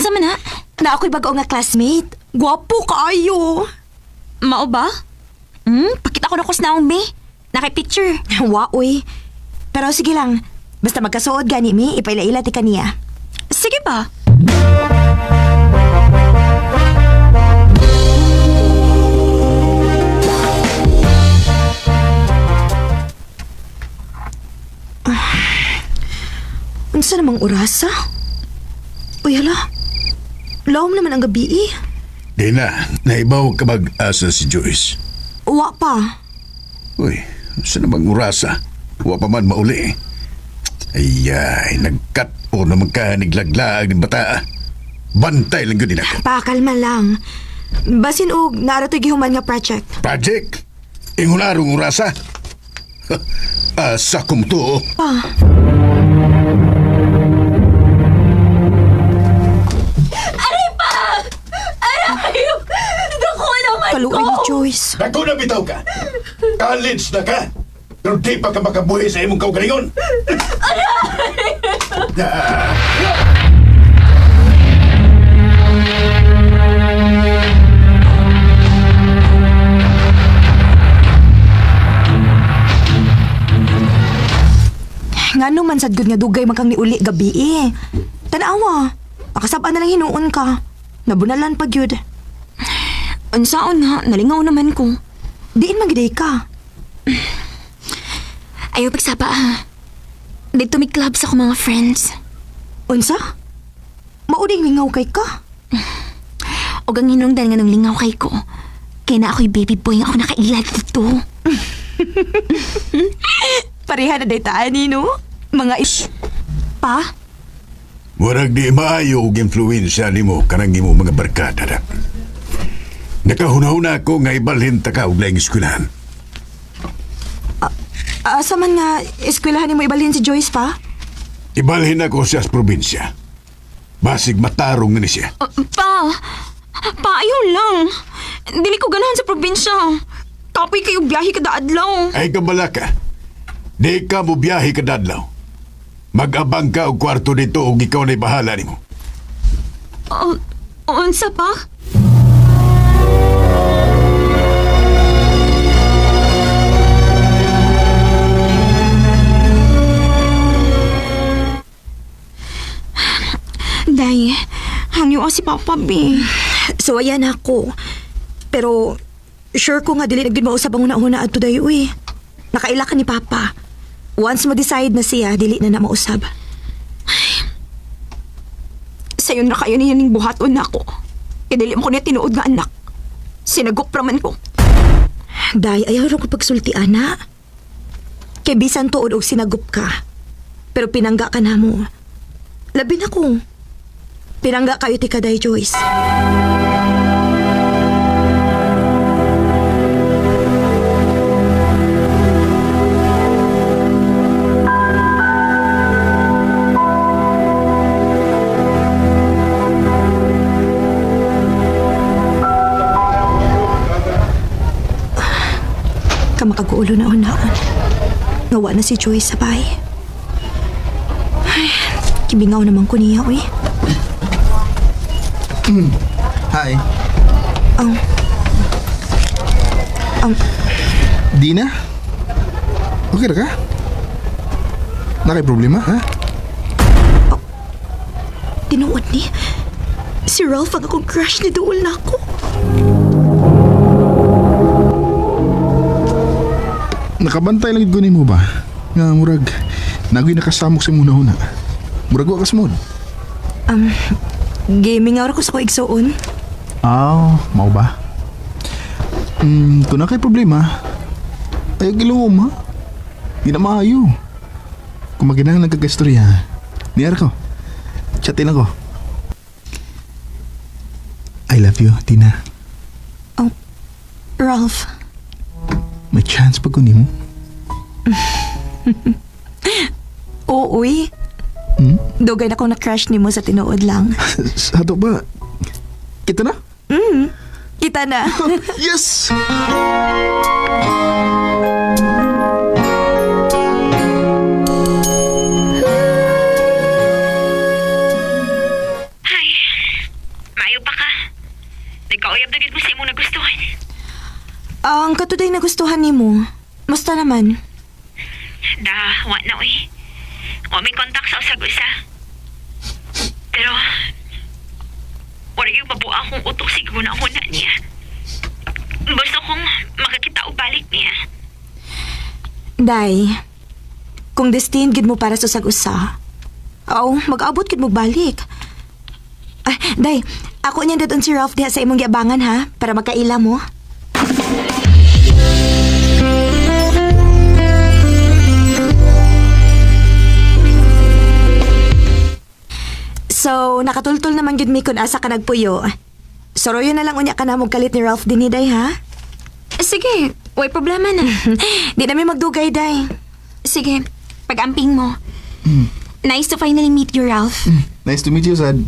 Unsa man na? Na ako'y bago nga classmate. Gwapo kaayo. Mao ba? Pakita ko na kus naong be. Naki-picture. Waoy. Pero sige lang. Basta magkasuod gani mi, ipaila-ila ti kaniya. Sige ba? Unsa namang orasa? Uy, hala. Lawom naman ang gabi eh. Di na, naibaw ka mag-asa si Joyce. Wa pa. Uy, saan namang urasa? Wa pa man mauli. Ayay, nagkat o naman ka niglaglag ng bata. Bantay lang yun din ako. Pakalma lang. Basin og narato gihuman nga project. Project? Ingon arong urasa? Asa kong to. Pa. Kaluoy ni Joyce. Ako na bitaw ka. College na ka. Pero di pa ka makabuhi sa imong kaugalingon. Ngano man sad gud nga dugay man kang niuli gabi eh. Tanawa. Makasabaan na lang hinuon ka. Nabunalan pa gyud. Unsaon ha? Nalingaw naman ko. Diin magiday ka. Ayaw pagsapa ha. Dito may club sa akong mga friends. Unsa? Mauding lingaw kay ka. O ang hinungdan nga nung lingaw kay ko. Kaya na ako'y baby boy nga ako nakailag dito. Pareha na daytaan ni no? Mga Pa? Warag di maayo og influensya nimo kanang imo mga barkada na. Nakahuna-huna ko nga ibalhin ta ka og laing eskwelahan. Asa man nga eskwelahan ni mo ibalhin si Joyce pa? Ibalhin ako siya sa probinsya. Basig matarong na ni siya. Pa, ayaw lang. Dili ko ganahan sa probinsya. Kapoy kayo biyahe kada adlaw. Ay kabala ka. Di ka mo biyahe ka dadlaw. Mag-abang ka og kwarto dito og ikaw na'y bahala nimo. Unsa pa? Day, hangyo si Papa B. So ayan ako. Pero sure ko nga dili na gyud mausab ang una-una adto dayo eh. Nakaila ka ni Papa. Once mo decide na siya, dili na mausab. Sayon na kayo niya ning buhaton na ako. Kaya dili mo ko niya tinuod nga anak. Sinagop raman ko. Day, ayaw rin ko pagsulti, ana. Kay bisan tuod og sinagop ka. Pero pinangga ka na mo. Labi na kong. Pinangga kayo ti Kaday, Joyce. Kamakaguulo na unaon. Ngawa na si Joyce sa bahay. Ay, kibingaw naman ko niya, uy. Hi. Dina? Okay na ka? Nakay problema, ha? Tinuod ni. Si Ralph ang akong crush ni Duol na ako. Nakabantay lang gunin mo ba? Nga murag, nagoy nakasamok sa muna-una. Murag wa kasmod. Gaming nga ko sa ko igsoon. Mau ba? Kung na kay problema, ayaw gilawom ha? Di na maayo. Kung maginang nagkagastorya, niyar ko. Chatin ako. I love you, Tina. Oh, Ralph. May chance pa kunin mo? Oo, uy. Dugay na akong na-crush ni mo sa tinuod lang. Sa ato ba? Kita na? Kita na. Yes! Musta naman? Wa na uy. Wa may kontak sa usag-usa. Pero, wala yung mabuang akong utok siguro na niya. Gusto kong makakita o balik niya. Day, kung destined gid mo para sa usag-usa, mag-abot gid mo balik. Ay, Day, ako niya dadon si Ralph diha sa imong giabangan ha, para magkaila mo. So, nakatultol naman gid mi kun asa ka nagpuyo. Soroyo na lang unya ka na mong kalit ni Ralph dinhi, Day, ha? Sige, way problema na. Di na may magdugay, Day. Sige, pag-amping mo. Nice to finally meet you, Ralph. Nice to meet you, Sad.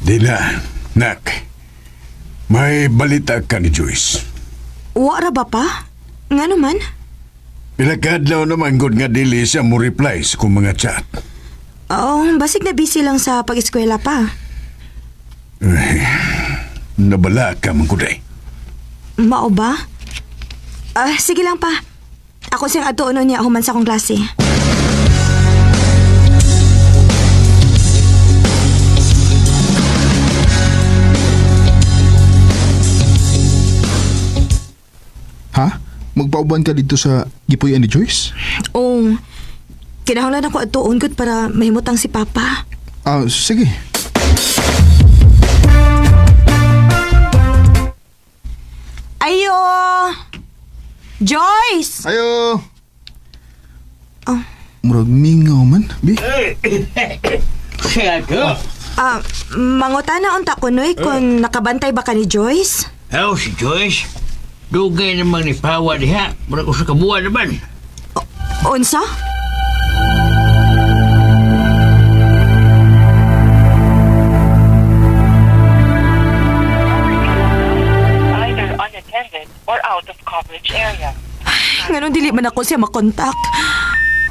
Dila, nak. May balita ka ni Joyce. Wara ba pa? Nga naman? Pilakadlaw naman gud nga dili siya mo reply sa kong mga chat. Oo, basig na busy lang sa pag-eskwela pa. Nabala ka man kuday. Mao ba? Sige lang pa. Ako siyang atuunon niya human sa akong klase. Ha? Magpauban ka dito sa gipuyan ni Joyce? Oo. Kinahanglan ako atuon gud para mahimutang si Papa. Sige. Ayo! Joyce! Ayo! Oh. Murag mingaw man, Bi. Mangutana unta ko noy kung nakabantay ba ka ni Joyce? Si Joyce. Dugay namang ni Pawa diha. Murag usa ka buwan naman. Unsa? Either unattended or out of coverage area. Ngayon dili man ako siya makontak.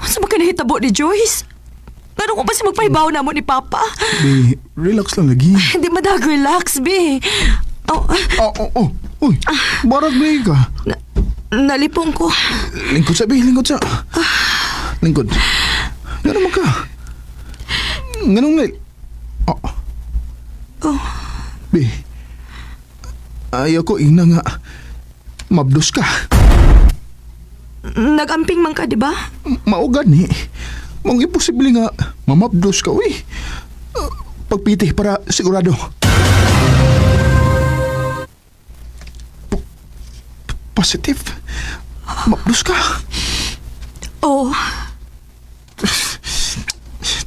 Sa makinahitabo ni Joyce? Ngayon ko pa siya magpahibaw na mo ni Papa? Bi, relax lang lagi. Hindi madag-relax, Bi. Uy, barag na ka. Nalipong ko. Lingkod sa, Bi, lingkod sa. Lingkod. Nga naman ka. Ganun na. Bi, ayaw ko ina nga. Mabdos ka. Nagamping man ka, di ba? Maugan ni. Mong imposible nga mamabdos ka, uy. Pagpiti para sigurado. Positive. Mabdos ka. Oo.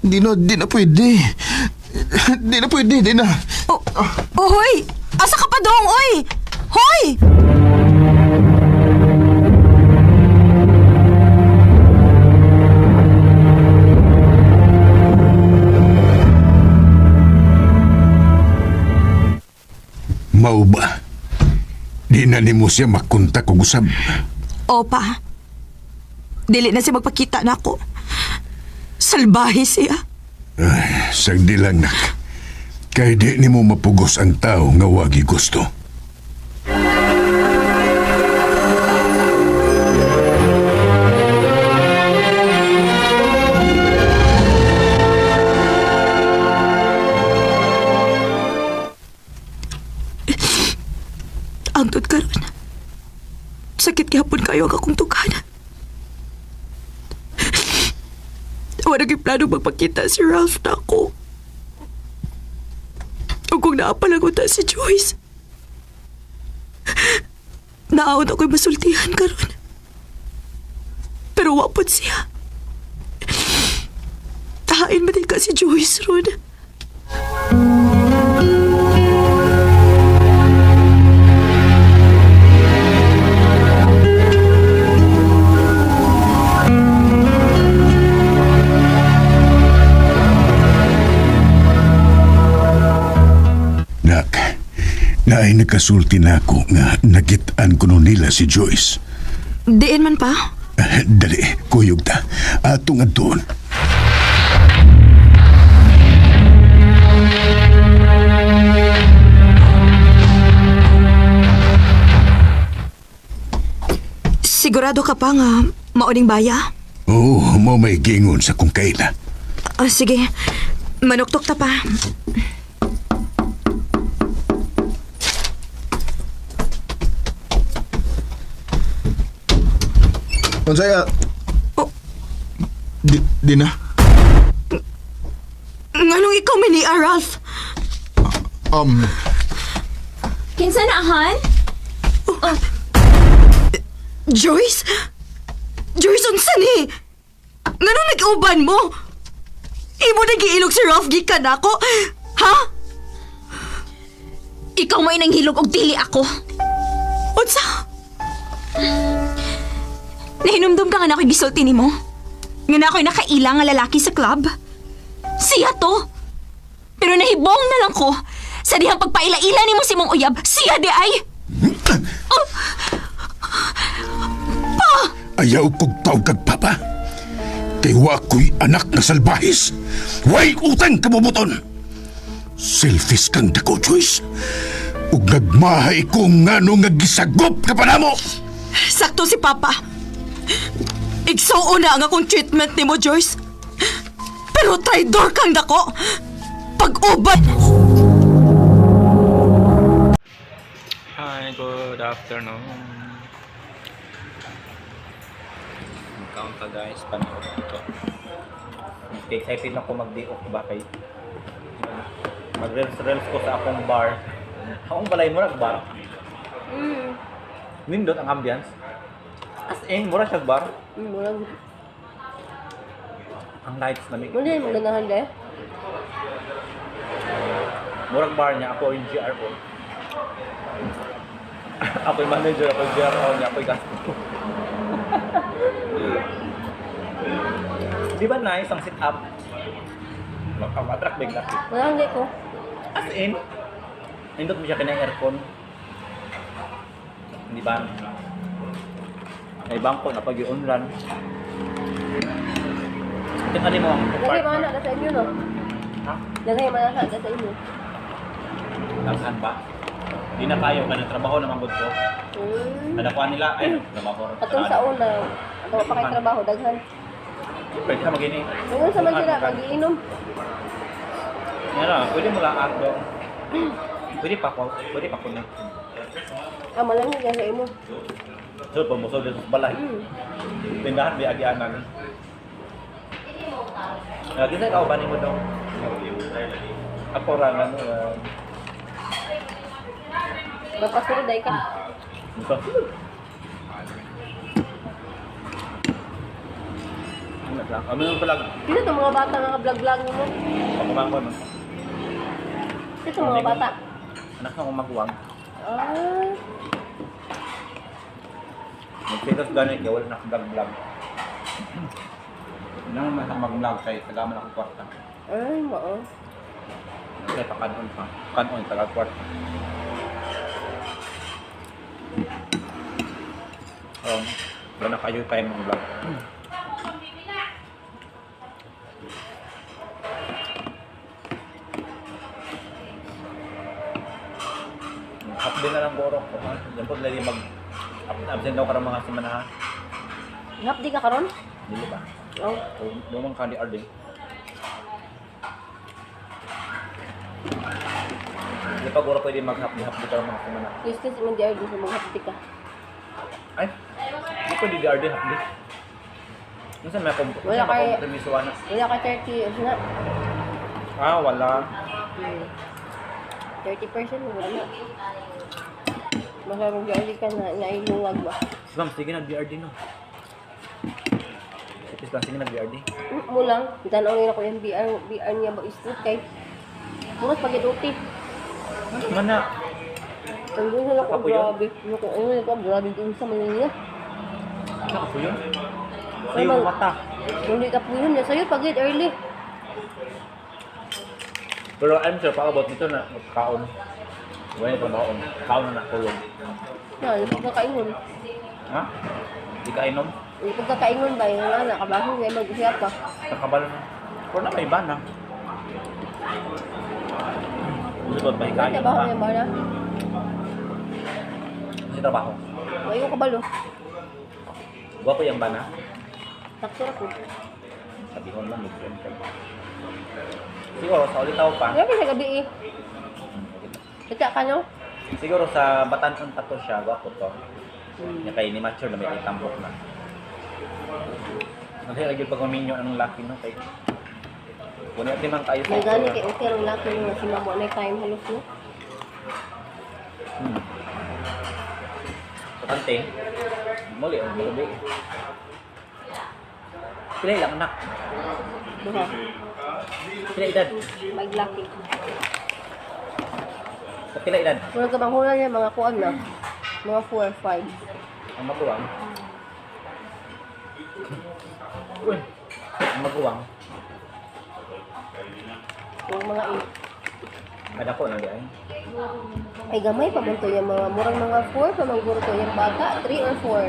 Di na pwede. Di na pwede, di na. Hoy! Asa ka pa dong, oy! Hoy! Mao ba? Di na nimo siya makontak og usab. Opa. Dili na siya magpakita na ako. Salbahe siya. Ay, sagdi lang nak. Kay di nimo mapugos ang tao nga wagi gusto. Angtod karon. Sakit gihapon kayo ang akong tukanan. Wala naging plano magpakita si Ralph na ako. O kung naapalagutan si Joyce. Naawad ako'y masultihan karon. Pero wapot siya. Tahain ba din ka si Joyce, Ron? Naay nakasulti na ako nga nagitaan ko nun nila si Joyce. Diin man pa? Dali, kuyog ta. Atong adtoon. Sigurado ka pa nga mauning baya? Oo, mo may gingon sa kung kaila. Sige, manuktok ta pa. Unsaya? Oh. Di na. Nganong ikaw mini Ralph? Kinsa na, Han? Joyce? Joyce, unsa ni? Nganong nag-uban mo? Imo nag-iilog si Ralph gikan ako? Ha? Ikaw may nanghilog og dili ako. Unsa? Nahinumdum ka nga na ako'y gisulti nimo. Nga na ako'y nakailang nga lalaki sa club. Siya to. Pero nahibong na lang ko sa dihang pagpaila-ila nimo si mong uyab. Siya di ay. Ayaw kong tawag kag papa. Kay wa ko'y anak na salbahis. Way utang kamubuton. Selfish kang dako, Joyce. Ug nagmahay ko ngano nga gisagop ka pa namo. Sakto si Papa. Igsuo na ang akong treatment ni mo, Joyce. Pero traidor kang dako. Pag-uban. Hi, good afternoon. Count ka guys, panood ito. Excited na ko mag-day off ba kay mag-reels ko sa akong bar. Akong balay mo bar. Nindot ang ambience. As in, mura siya bar. Ang lights na may. Muna yung maganahan dahil. Murag bar niya, ako yung GR ko. Ako yung manager, ako yung GR ko niya, ako yung gasto. Di ba nice ang sit-up? Makaka-attract bigla. Wala hindi ko. As in, nindot mo siya kina-aircon. Di ba? May bangko na pag-i-unrun. Tingnan mo ang Lagay mga anak sa inyo, no? Ha? Lagay mga anak sa inyo. Langsan ba? Di na kayo ka ng trabaho naman gud ko. Nadakuan nila ay trabaho. Atong sa una, atong pa kay trabaho, daghan. Pwede ka magini. Ngayon sa man sila, mag-iinom. Yan na, pwede mo lang ato. Pwede pa ko na. Malamig yan sa imo. So, pamusod dito sa balay. Tindahan, may agianan. Lagi sa ikaw, banin mo daw. Ako lang, ano, Magpasunod dahil ka. ito. Ano yung palag? Sino itong mga bata nga vlog-vlog mo? Pakumangko, no? Sino itong mga bata? Anak na akong magwang. Ah, Magpilos ganit, kaya wala na akong vlog-vlog. Nang mag-vlog kay tagaman akong kwarta. ay, mao. Kaya pakanon pa. Kanon, taga-kwarta. Wala na kayo time ng vlog. Update na lang borok ko. Yan po lagi absent daw ka ng mga simanahan. Hapdi ka karon? Dili ba? Oh. Doon ka di Arding. Hindi pa guro pwede mag-hapdi ka ng mga simanahan. Kistis mo di ay gusto mong hapdi ka. Ay, hindi pwede di Arding hapdi. Minsan may Wala kay- kompromiso na. Wala ka 30 years na. Ah, wala. 30% mo wala na. Masarong di ka na nailuwag ba? Ma'am, sige nag-BRD no. Sige lang, sige nag-BRD. Mo lang, tanongin ako yung BR niya ba istut kay Muras pag-ituti. Mana? Ang gusto na ako, Ako yun? grabe. Ano ko, grabe din sa Manila. Saka po yun? Sa Ay, iyong mag- mata. Hindi ka po yun. Sa'yo, pag-get early. Pero I'm sure paabot dito na magkaon. Wala ito baon. Kaon na nakulong. Na, yung pagkakaingon. Ha? Di ka inom? Yung pagkakaingon ba, yung anak, kabaho nga, mag-usap ka. Nakabalo na. Pero na may iba na. Gusto ba hikayin Trabaho ba? niya ba na? Kasi trabaho. May yung kabalo. Gwapo yung bana. Sakto na po. Sabihon lang, mag-friend ka. Siguro, sa ulitaw pa. Grabe sa gabi eh. Kita ka no? Siguro sa Batanon pa to siya, gwapo to. Niya kay ni mature na may itambok na. Kasi lagi pag maminyo ang laki no kay. Kunin natin man tayo May gani kay okay ang laki nga si mamo na time halos no. Patante. Muli ang gabi. Pila ilang anak? Duha. Pila edad? May laki. Sa pila edad? Murag ka banghunan niya mga kuan na. Mga 4 5. Ang maguwang. Uy, ang maguwang. Yung mga Kada ko na di ay. ay gamay pa man to yung mga murang mga 4 pa man guro to yung bata 3 or 4.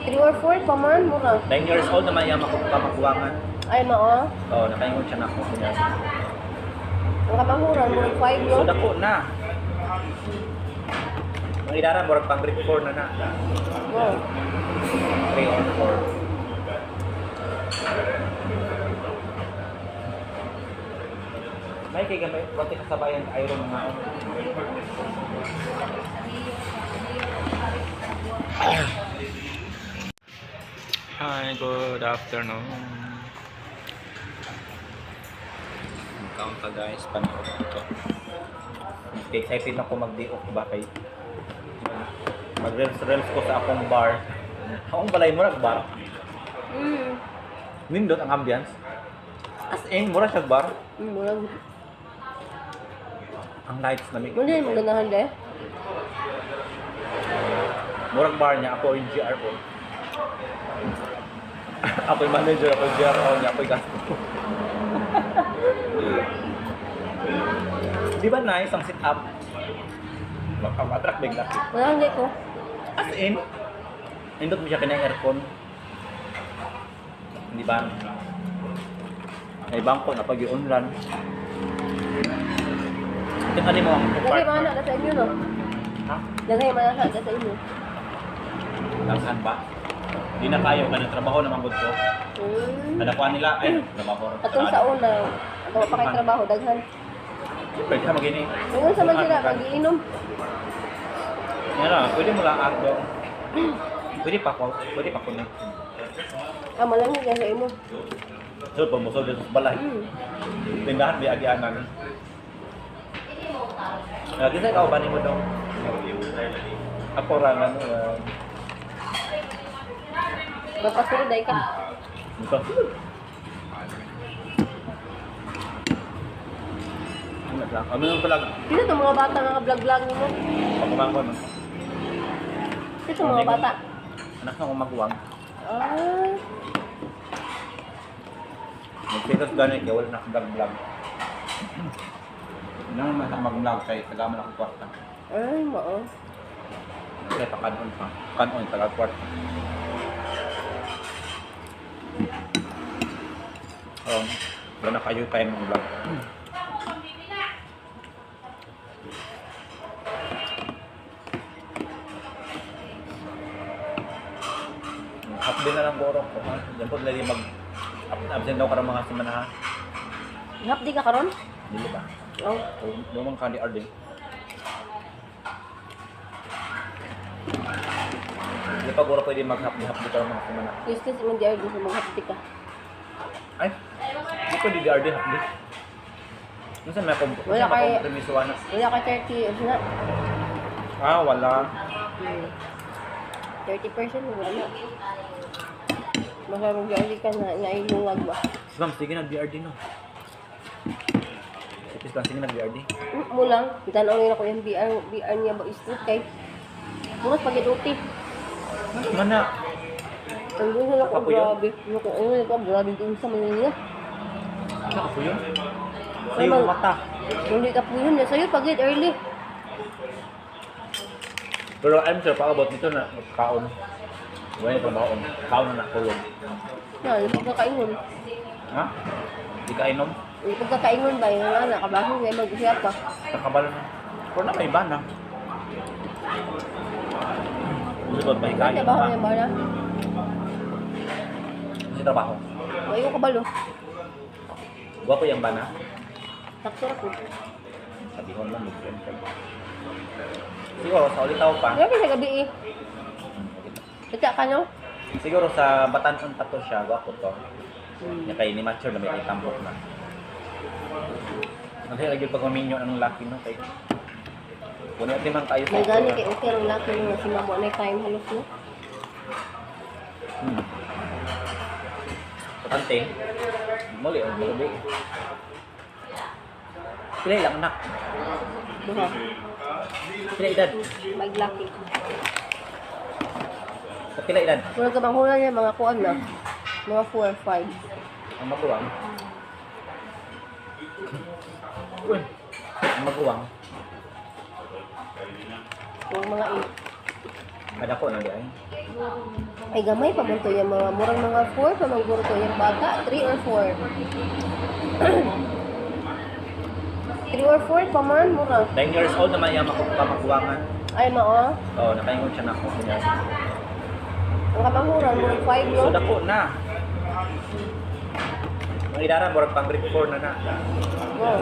3 or 4 pa man mura. 9 years old naman yung maguwangan. Ay mao. Oo, nakaingon siya na ako. Ang kapanguran murag 5 So yo. dako na. Ang idara murag pang grade 4 na na. Wow. 3 or 4. May kay gamay, pati kasabayan ka iron nga. Hi, good afternoon. Count ka guys, panood ko. Excited ako mag-day off ba kay mag-reels ko sa akong bar. Akong balay mo bar. Nindot ang ambience. As in, mura siya bar. Murag. Ang lights na may. Muna yung maganahan de. Murag bar niya, ako yung GRO. Ako yung manager, ako yung GRO niya, ako yung gasto. Di ba nice ang sit-up? Makamatrak bigla. Wala hindi ko. As in, nindot mo siya kinang aircon. Di ba? May bangko na pag-i-unlan. Tingnan mo ang Lagay part. mga anak na sa inyo no. Ha? Lagay mga anak na sa inyo. Daghan ba? Di na kayo, kanang trabaho naman gud ko. Nadakuan nila, ay, trabaho. Atong sa una, ato pa kay trabaho daghan. Pwede ka mag-ini. Ngayon sa man sila magiinom. Yan na, pwede mo lang ako. Pwede pa ko na. Malang nga sa imo. So, pamusol dito sa balay. Tindahan, di agianan. Lagi sa ikaw, banin mo daw. Ako rangan. Mapasuro day ka. Ito. Ano yung vlog? Sino itong mga bata nga vlog-vlog mo? Pagkumangon. Sino itong mga bata? Anak na kumaguwang. Ah, Nagpitas ganit, kaya wala na akong vlog-vlog. Hindi naman sa mag-vlog kay tagaman akong kwarta. ay mao. Kaya pakanon pa. Kanon, tagal kwarta. Wala na kayo tayo ng vlog. Half din na lang borok ko. Diyan po lagi absent daw karang mga semana ha. Hapdi ka karon? Dili ba? Oh. Lumang kandi arde. Hindi pa guro pwede mag-hapdi karang mga semana. Listis mo di ardi sa mga hapdi ka. Ay, hindi pwede di arde hapdi. Minsan may Wala kay- kompromiso na. Wala ka 30 years na. Ah, wala. 30% mo wala. Masarong di ardi ka na nailungag ba? Ma'am, sige nag-BRD no. Sige lang, sige nag-BRD. Mo lang, tanaw nila ko yung BR niya ba street kay Murat pag-iduti. Mana? Ang gusto na ko, Apo yun? grabe. Ano ko, grabe din sa Manila. Ano po yun? Sa iyong mata. Hindi ka po yun. Sa'yo, pag-it early. Pero I'm sure, paabot dito na kaon. Wala yung pambaon. Kaon na nakulog. Na, yung pagkakaingon. Ha? Di ka inom? Yung pagkakaingon ba, yung anak, kabako kaya mag-isip ka. Nakabalo na. Pero na may iba na. Sunod, may Kaya kayo ba pa. niya ba na? Kasi trabaho. Mayo ka balo. Gwapo yung bana. Sakto ako. Sabihon lang, mag-friend ka. Siguro, sa ulitaw pa. Grabe sa gabi eh. Kaya ka no? Siguro sa Batanon pa to siya, gwapo to. Niya kay ni mature na may itambok na. Kasi lagi pag maminyo ng laki no kay. Kuno at limang kayo May gani kay okay ang laki nga si mamo na time halos no. Patante. Mali ang gabi. Pila lang anak. Duha. Pila edad. May laki. Sa pila edad. Kung nagkabanghunan niya mga kuan na. Mga 4, 5. Ang maguwang. Uy. Ang maguwang. Yung mga 8. Kada ko na di ay. Ay gamay pa man to yung mga murang mga 4 pa man guro to yung bata 3 or 4. 3 or 4 pa man mura. 9 years old naman yung maguwangan. Ay mao. Oo, nakaingon siya na ako. Kunya. Ang kabanghuran murang 5 no. So dako na. Ang idara murag pang grade 4 na na. Oh.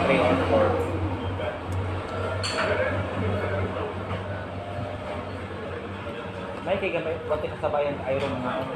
3 or 4. May kay gamay, wati kasabayan ayron mga ano.